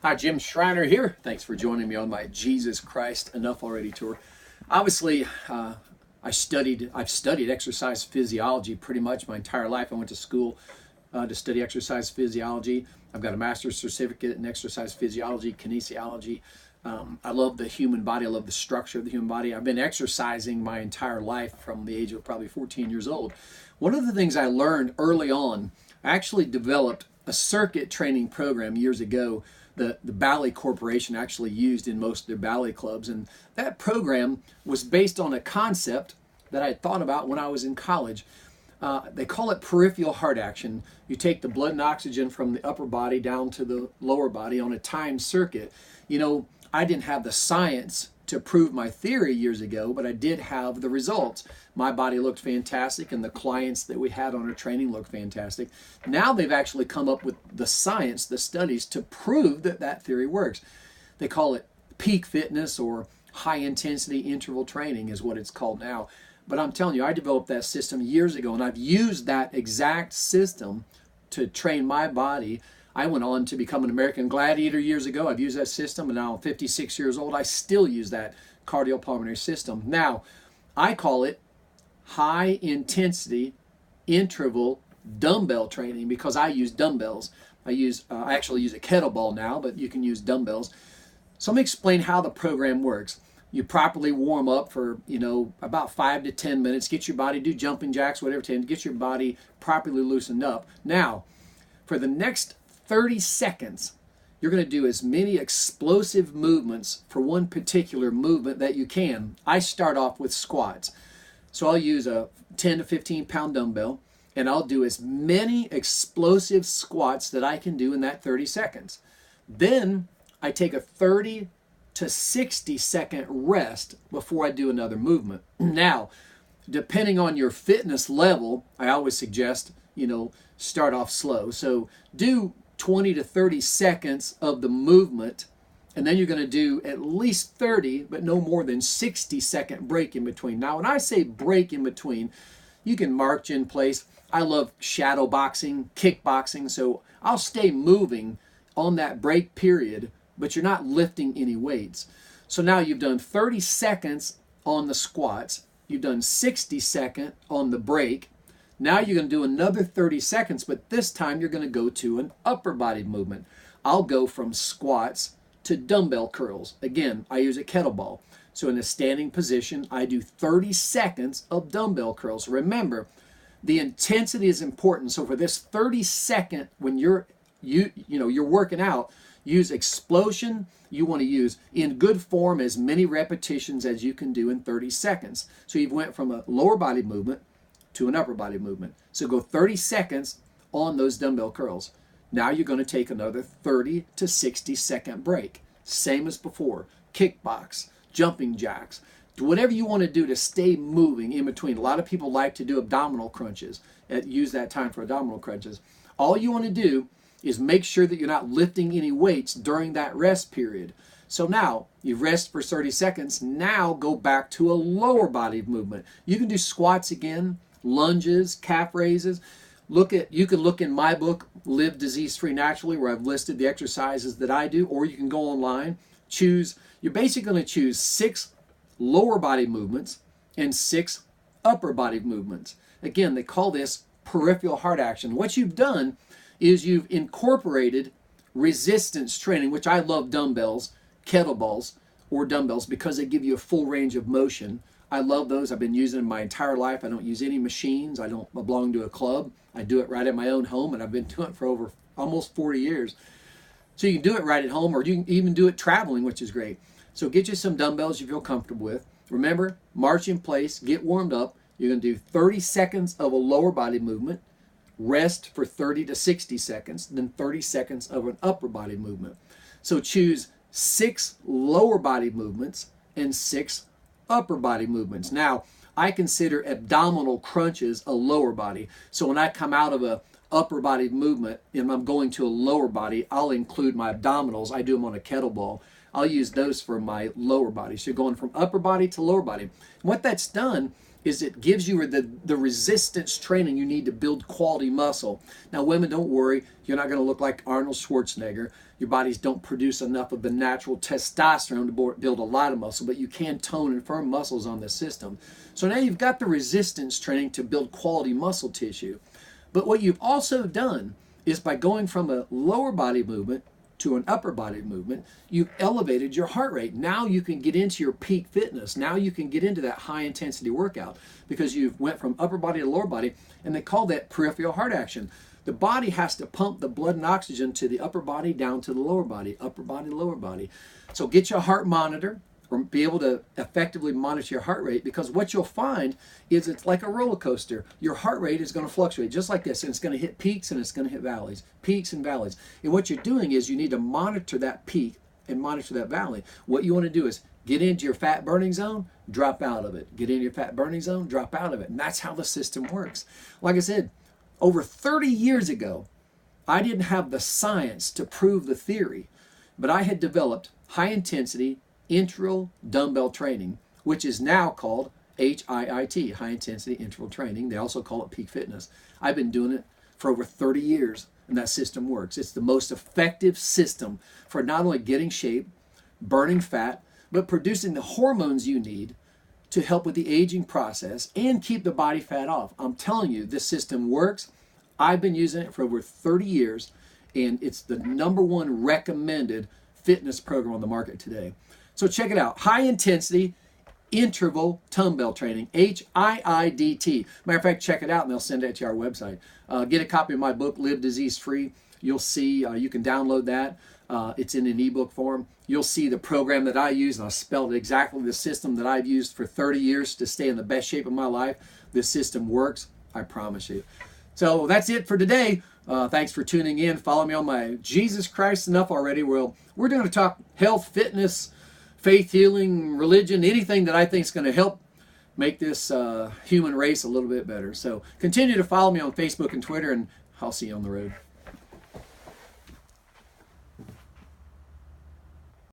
Hi, Jim Schreiner here. Thanks for joining me on my Jesus Christ Enough Already tour. Obviously, I've studied exercise physiology pretty much my entire life. I went to school to study exercise physiology. I've got a master's certificate in exercise physiology, kinesiology. I love the human body. I love the structure of the human body. I've been exercising my entire life from the age of probably 14 years old. One of the things I learned early on, I actually developed a circuit training program years ago. The Ballet Corporation actually used in most of their ballet clubs. And that program was based on a concept that I had thought about when I was in college. They call it peripheral heart action. You take the blood and oxygen from the upper body down to the lower body on a timed circuit. You know, I didn't have the science to prove my theory years ago, but I did have the results. My body looked fantastic, and the clients that we had on our training looked fantastic. Now they've actually come up with the science, the studies, to prove that that theory works. They call it peak fitness or high intensity interval training is what it's called now. But I'm telling you, I developed that system years ago, and I've used that exact system to train my body. I went on to become an American Gladiator years ago. I've used that system, and now I'm 56 years old. I still use that cardiopulmonary system. Now, I call it high intensity interval dumbbell training because I use dumbbells. I actually use a kettlebell now, but you can use dumbbells. So let me explain how the program works. You properly warm up for, about 5 to 10 minutes. Get your body, do jumping jacks, whatever, get your body properly loosened up. Now, for the next 30 seconds, you're going to do as many explosive movements for one particular movement that you can. I start off with squats. So I'll use a 10 to 15 pound dumbbell, and I'll do as many explosive squats that I can do in that 30 seconds. Then I take a 30 to 60 second rest before I do another movement. Now, depending on your fitness level, I always suggest, start off slow. So do 20 to 30 seconds of the movement, and then you're going to do at least 30, but no more than 60-second break in between. Now, when I say break in between, you can march in place. I love shadow boxing, kickboxing, so I'll stay moving on that break period, but you're not lifting any weights. So now you've done 30 seconds on the squats, you've done 60 seconds on the break. Now you're going to do another 30 seconds, but this time you're going to go to an upper body movement. I'll go from squats to dumbbell curls. Again, I use a kettlebell. So in a standing position, I do 30 seconds of dumbbell curls. Remember, the intensity is important. So for this 30 second, when you're working out, use explosion. You want to use, in good form, as many repetitions as you can do in 30 seconds. So you've went from a lower body movement to an upper body movement. So go 30 seconds on those dumbbell curls. Now you're going to take another 30 to 60 second break. Same as before. Kickbox, jumping jacks, do whatever you want to do to stay moving in between. A lot of people like to do abdominal crunches. Use that time for abdominal crunches. All you want to do is make sure that you're not lifting any weights during that rest period. So now you rest for 30 seconds. Now go back to a lower body movement. You can do squats again, lunges, calf raises. You can look in my book, Live Disease Free Naturally, where I've listed the exercises that I do, or you can go online. You're basically going to choose 6 lower body movements and 6 upper body movements. Again, they call this peripheral heart action. What you've done is you've incorporated resistance training, which I love dumbbells, kettlebells, or dumbbells because they give you a full range of motion. I love those. I've been using them my entire life. I don't use any machines. I don't belong to a club. I do it right at my own home, and I've been doing it for over almost 40 years. So you can do it right at home, or you can even do it traveling, which is great. So get you some dumbbells you feel comfortable with. Remember, march in place, get warmed up. You're going to do 30 seconds of a lower body movement, rest for 30 to 60 seconds, then 30 seconds of an upper body movement. So choose 6 lower body movements and 6 upper body movements. Now, I consider abdominal crunches a lower body. So when I come out of a upper body movement and I'm going to a lower body, I'll include my abdominals. I do them on a kettlebell. I'll use those for my lower body. So you're going from upper body to lower body. And what that's done is it gives you the resistance training you need to build quality muscle. Now, women, don't worry. You're not going to look like Arnold Schwarzenegger. Your bodies don't produce enough of the natural testosterone to build a lot of muscle, but you can tone and firm muscles on this system. So now you've got the resistance training to build quality muscle tissue. But what you've also done is by going from a lower body movement to an upper body movement, you've elevated your heart rate. Now you can get into your peak fitness. Now you can get into that high intensity workout because you've went from upper body to lower body, and they call that peripheral heart action. The body has to pump the blood and oxygen to the upper body down to the lower body, upper body, lower body. So get your heart monitor, or be able to effectively monitor your heart rate, because what you'll find is it's like a roller coaster. Your heart rate is going to fluctuate just like this, and it's going to hit peaks and it's going to hit valleys, peaks and valleys. And what you're doing is you need to monitor that peak and monitor that valley. What you want to do is get into your fat burning zone, drop out of it. Get into your fat burning zone, drop out of it. And that's how the system works. Like I said, over 30 years ago, I didn't have the science to prove the theory, but I had developed high intensity interval dumbbell training, which is now called HIIT, high intensity interval training. They also call it peak fitness. I've been doing it for over 30 years, and that system works. It's the most effective system for not only getting shape, burning fat, but producing the hormones you need to help with the aging process and keep the body fat off. I'm telling you, this system works. I've been using it for over 30 years, and it's the #1 recommended fitness program on the market today. So check it out. High intensity interval dumbbell training, HIIT. Matter of fact, check it out and they'll send it to our website. Get a copy of my book, Live Disease Free. You'll see, you can download that. It's in an ebook form. You'll see the program that I use, and I spelled exactly the system that I've used for 30 years to stay in the best shape of my life. This system works, I promise you. So that's it for today. Thanks for tuning in. Follow me on my Jesus Christ Enough Already. Well, we're going to talk health, fitness, faith, healing, religion, anything that I think is going to help make this human race a little bit better. So continue to follow me on Facebook and Twitter, and I'll see you on the road.